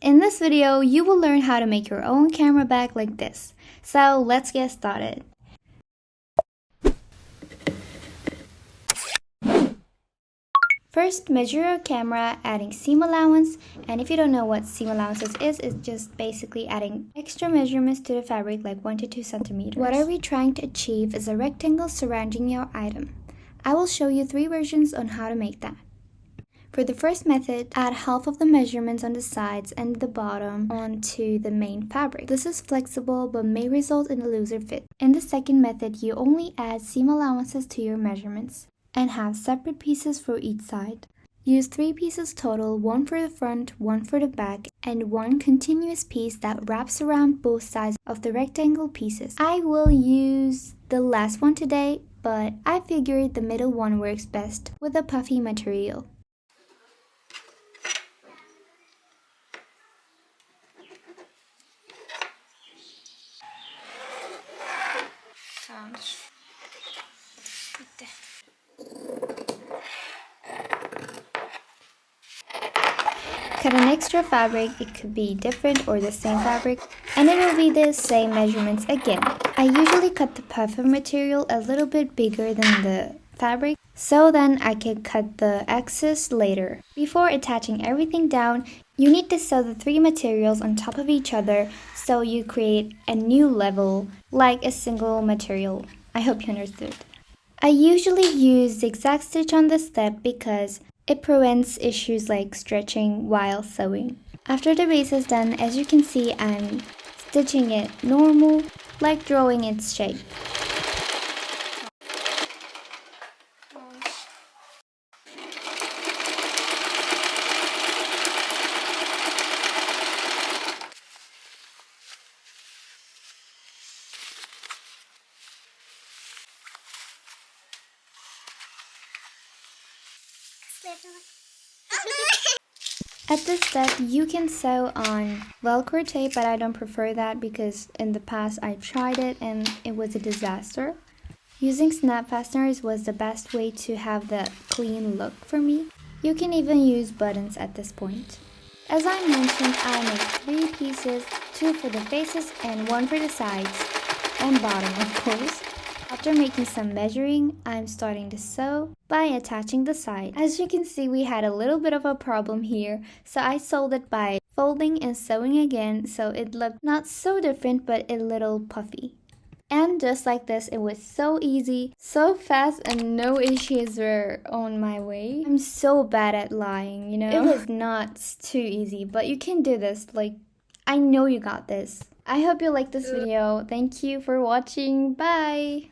In this video, you will learn how to make your own camera bag like this. So let's get started. First, measure your camera, adding seam allowance. And if you don't know what seam allowances is, it's just basically adding extra measurements to the fabric like 1 to 2 centimeters. What are we trying to achieve is a rectangle surrounding your item. I will show you 3 versions on how to make that. For the first method, add half of the measurements on the sides and the bottom onto the main fabric. This is flexible but may result in a looser fit. In the second method, you only add seam allowances to your measurements and have separate pieces for each side. Use 3 pieces total, 1 for the front, 1 for the back, and 1 continuous piece that wraps around both sides of the rectangle pieces. I will use the last one today, but I figured the middle one works best with a puffy material. Cut an extra fabric, it could be different or the same fabric, and it will be the same measurements again. I usually cut the puffer material a little bit bigger than the fabric, so then I can cut the excess later. Before attaching everything down, you need to sew the 3 materials on top of each other so you create a new level, like a single material. I hope you understood. I usually use zigzag stitch on this step because it prevents issues like stretching while sewing. After the base is done, as you can see, I'm stitching it normal, like drawing its shape. At this step, you can sew on Velcro tape, but I don't prefer that because in the past I tried it and it was a disaster. Using snap fasteners was the best way to have the clean look for me. You can even use buttons at this point. As I mentioned, I made 3 pieces, 2 for the faces and 1 for the sides and bottom, of course. After making some measuring, I'm starting to sew by attaching the side. As you can see, we had a little bit of a problem here, so I solved it by folding and sewing again so it looked not so different but a little puffy. And just like this, it was so easy, so fast, and no issues were on my way. I'm so bad at lying, you know? It was not too easy, but you can do this. Like, I know you got this. I hope you liked this video. Thank you for watching. Bye!